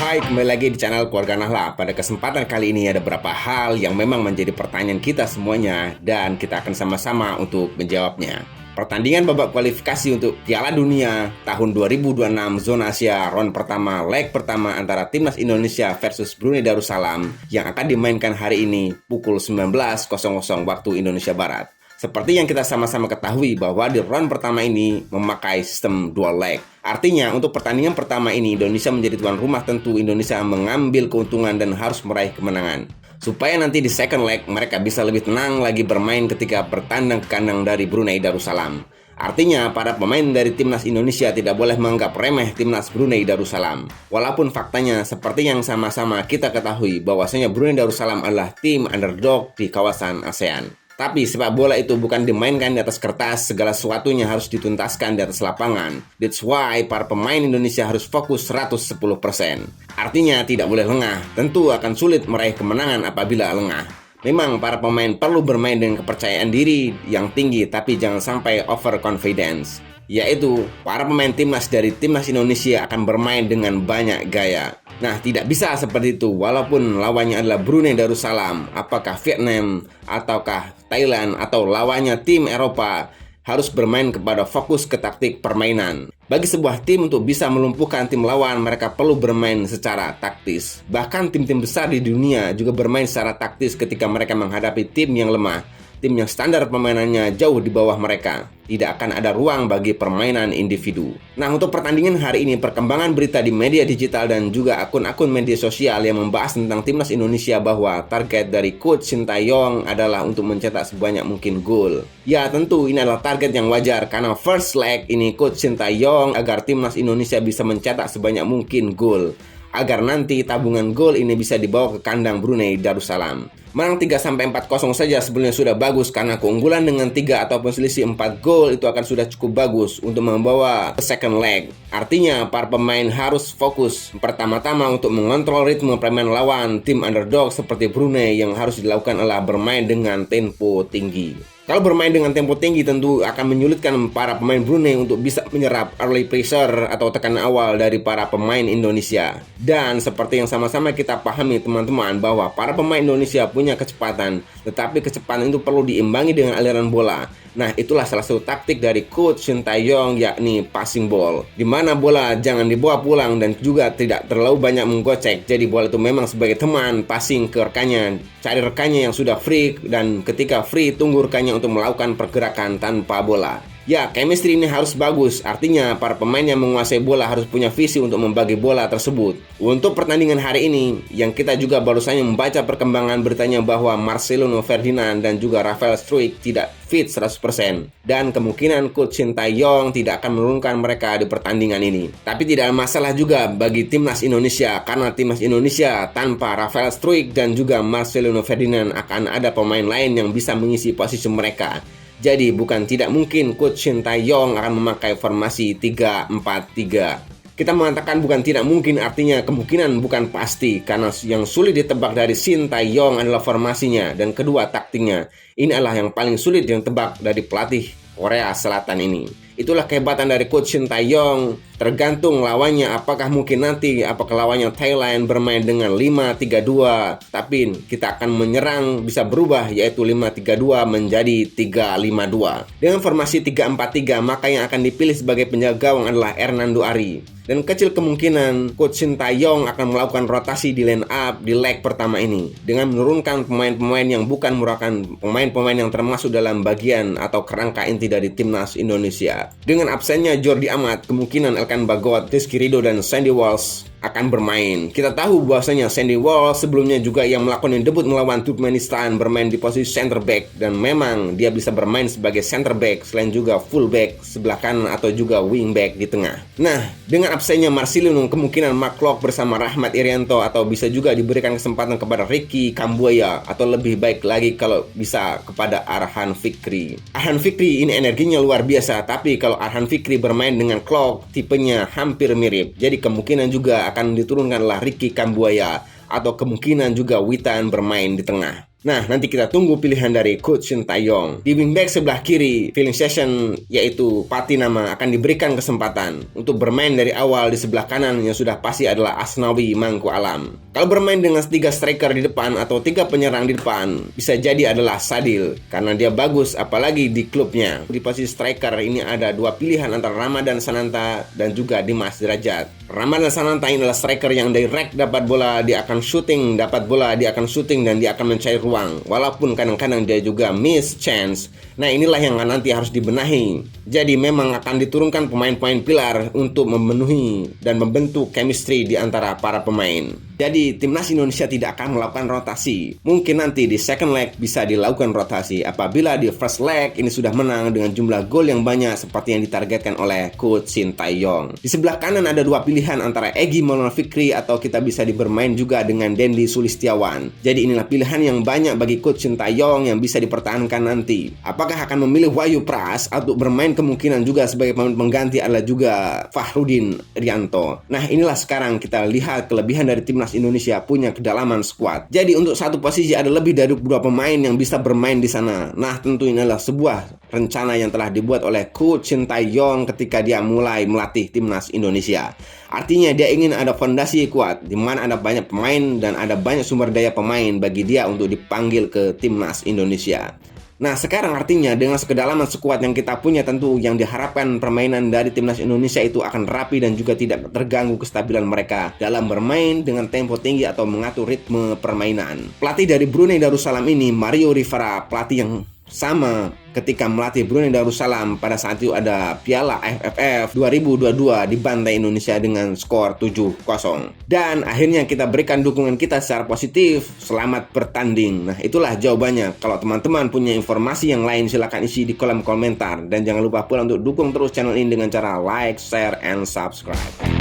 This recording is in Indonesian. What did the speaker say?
Hai, kembali lagi di channel Keluarga Nahla. Pada kesempatan kali ini ada beberapa hal yang memang menjadi pertanyaan kita semuanya dan kita akan sama-sama untuk menjawabnya. Pertandingan babak kualifikasi untuk Piala Dunia tahun 2026 zona Asia round pertama leg pertama antara Timnas Indonesia versus Brunei Darussalam yang akan dimainkan hari ini pukul 19.00 waktu Indonesia Barat. Seperti yang kita sama-sama ketahui bahwa di round pertama ini memakai sistem dual leg. Artinya untuk pertandingan pertama ini Indonesia menjadi tuan rumah, tentu Indonesia mengambil keuntungan dan harus meraih kemenangan. Supaya nanti di second leg mereka bisa lebih tenang lagi bermain ketika bertandang ke kandang dari Brunei Darussalam. Artinya para pemain dari Timnas Indonesia tidak boleh menganggap remeh Timnas Brunei Darussalam. Walaupun faktanya seperti yang sama-sama kita ketahui bahwasanya Brunei Darussalam adalah tim underdog di kawasan ASEAN. Tapi sepak bola itu bukan dimainkan di atas kertas, segala sesuatunya harus dituntaskan di atas lapangan. That's why para pemain Indonesia harus fokus 110%. Artinya tidak boleh lengah, tentu akan sulit meraih kemenangan apabila lengah. Memang para pemain perlu bermain dengan kepercayaan diri yang tinggi, tapi jangan sampai overconfidence. Yaitu para pemain timnas dari Timnas Indonesia akan bermain dengan banyak gaya. Nah, tidak bisa seperti itu walaupun lawannya adalah Brunei Darussalam, apakah Vietnam, ataukah Thailand, atau lawannya tim Eropa, harus bermain kepada fokus ke taktik permainan. Bagi sebuah tim untuk bisa melumpuhkan tim lawan, mereka perlu bermain secara taktis. Bahkan tim-tim besar di dunia juga bermain secara taktis ketika mereka menghadapi tim yang lemah. Tim yang standar permainannya jauh di bawah mereka. Tidak akan ada ruang bagi permainan individu. Nah, untuk pertandingan hari ini, perkembangan berita di media digital dan juga akun-akun media sosial yang membahas tentang Timnas Indonesia bahwa target dari Coach Sintayong adalah untuk mencetak sebanyak mungkin gol. Ya, tentu ini adalah target yang wajar karena first leg ini Coach Sintayong agar Timnas Indonesia bisa mencetak sebanyak mungkin gol, agar nanti tabungan gol ini bisa dibawa ke kandang Brunei Darussalam. Menang 3-4-0 saja sebenarnya sudah bagus karena keunggulan dengan 3 ataupun selisih 4 gol itu akan sudah cukup bagus untuk membawa ke second leg. Artinya para pemain harus fokus pertama-tama untuk mengontrol ritme permainan lawan tim underdog seperti Brunei yang harus dilakukan adalah bermain dengan tempo tinggi. Kalau bermain dengan tempo tinggi tentu akan menyulitkan para pemain Brunei untuk bisa menyerap early pressure atau tekanan awal dari para pemain Indonesia. Dan seperti yang sama-sama kita pahami teman-teman bahwa para pemain Indonesia punya kecepatan, tetapi kecepatan itu perlu diimbangi dengan aliran bola. Nah, itulah salah satu taktik dari Coach Sintayong, yakni passing ball, di mana bola jangan dibawa pulang dan juga tidak terlalu banyak menggocek. Jadi bola itu memang sebagai teman passing ke rekannya, cari rekannya yang sudah free, dan ketika free tunggu rekannya untuk melakukan pergerakan tanpa bola. Ya, chemistry ini harus bagus. Artinya para pemain yang menguasai bola harus punya visi untuk membagi bola tersebut. Untuk pertandingan hari ini, yang kita juga baru saja membaca perkembangan beritanya bahwa Marcelo Ferdinand dan juga Rafael Struijk tidak fit 100%. Dan kemungkinan Coach Sintayong tidak akan menurunkan mereka di pertandingan ini. Tapi tidak ada masalah juga bagi Timnas Indonesia, karena Timnas Indonesia tanpa Rafael Struijk dan juga Marcelo Ferdinand akan ada pemain lain yang bisa mengisi posisi mereka. Jadi bukan tidak mungkin Coach Sintayong akan memakai formasi 3-4-3. Kita mengatakan bukan tidak mungkin, artinya kemungkinan bukan pasti, karena yang sulit ditebak dari Sintayong adalah formasinya dan kedua taktiknya. Ini adalah yang paling sulit ditebak dari pelatih Korea Selatan ini. Itulah kehebatan dari Coach Sintayong. Tergantung lawannya, apakah mungkin nanti apakah lawannya Thailand bermain dengan 5-3-2, tapi kita akan menyerang bisa berubah, yaitu 5-3-2 menjadi 3-5-2. Dengan formasi 3-4-3, maka yang akan dipilih sebagai penjaga gawang adalah Hernando Ari. Dan kecil kemungkinan Coach Sintayong akan melakukan rotasi di line up di leg pertama ini dengan menurunkan pemain-pemain yang bukan merupakan pemain-pemain yang termasuk dalam bagian atau kerangka inti dari Timnas Indonesia. Dengan absennya Jordi Amat, kemungkinan Elkan Bagot, Rizky Ridho, dan Sandy Walsh akan bermain. Kita tahu bahwasanya Sandy Walsh sebelumnya juga yang melakukan debut melawan Turkmenistan bermain di posisi center back, dan memang dia bisa bermain sebagai center back selain juga full back sebelah kanan atau juga wing back di tengah. Nah, dengan absennya Marcelino, kemungkinan Mark Klok bersama Rahmat Irianto atau bisa juga diberikan kesempatan kepada Ricky Kambuaya, atau lebih baik lagi kalau bisa kepada Arhan Fikri. Arhan Fikri ini energinya luar biasa, tapi kalau Arhan Fikri bermain dengan Klok tipenya hampir mirip. Jadi kemungkinan juga akan diturunkanlah Ricky Kambuaya atau kemungkinan juga Witan bermain di tengah. Nah, nanti kita tunggu pilihan dari Coach Shin Tae-yong. Di wingback sebelah kiri, filling session yaitu Patinama akan diberikan kesempatan untuk bermain dari awal. Di sebelah kanan yang sudah pasti adalah Asnawi Mangku Alam. Kalau bermain dengan 3 striker di depan atau 3 penyerang di depan, bisa jadi adalah Sadil karena dia bagus apalagi di klubnya. Di posisi striker ini ada 2 pilihan antara Ramadan Sananta dan juga Dimas Derajat. Ramadan Sananta ini adalah striker yang direct, dapat bola dia akan shooting, dapat bola dia akan shooting dan dia akan mencari ruang. Walaupun kadang-kadang dia juga miss chance. Nah, inilah yang nanti harus dibenahi. Jadi memang akan diturunkan pemain-pemain pilar untuk memenuhi dan membentuk chemistry di antara para pemain. Jadi timnas Indonesia tidak akan melakukan rotasi. Mungkin nanti di second leg bisa dilakukan rotasi apabila di first leg ini sudah menang dengan jumlah gol yang banyak seperti yang ditargetkan oleh Coach Shin Tae-yong. Di sebelah kanan ada 2 pilihan antara Egy Maulana Fikri atau kita bisa bermain juga dengan Dendi Sulistiawan. Jadi inilah pilihan yang banyak bagi Coach Shin Tae-yong yang bisa dipertahankan nanti. Apakah akan memilih Wahyu Pras atau bermain kemungkinan juga sebagai pemain pengganti adalah juga Fahrudin Rianto. Nah, inilah sekarang kita lihat kelebihan dari timnas Indonesia punya kedalaman skuad. Jadi untuk satu posisi ada lebih dari 2 pemain yang bisa bermain di sana. Nah, tentu ini adalah sebuah rencana yang telah dibuat oleh Coach Shin Tae-yong ketika dia mulai melatih timnas Indonesia. Artinya dia ingin ada fondasi kuat di mana ada banyak pemain dan ada banyak sumber daya pemain bagi dia untuk dipanggil ke timnas Indonesia. Nah, sekarang artinya dengan kedalaman skuad yang kita punya, tentu yang diharapkan permainan dari timnas Indonesia itu akan rapi dan juga tidak terganggu kestabilan mereka dalam bermain dengan tempo tinggi atau mengatur ritme permainan. Pelatih dari Brunei Darussalam ini, Mario Rivera, pelatih yang sama ketika melatih Brunei Darussalam pada saat itu ada Piala AFF 2022 dibantai Indonesia dengan skor 7-0. Dan akhirnya kita berikan dukungan kita secara positif, selamat bertanding. Nah, itulah jawabannya. Kalau teman-teman punya informasi yang lain silahkan isi di kolom komentar. Dan jangan lupa pula untuk dukung terus channel ini dengan cara like, share, and subscribe.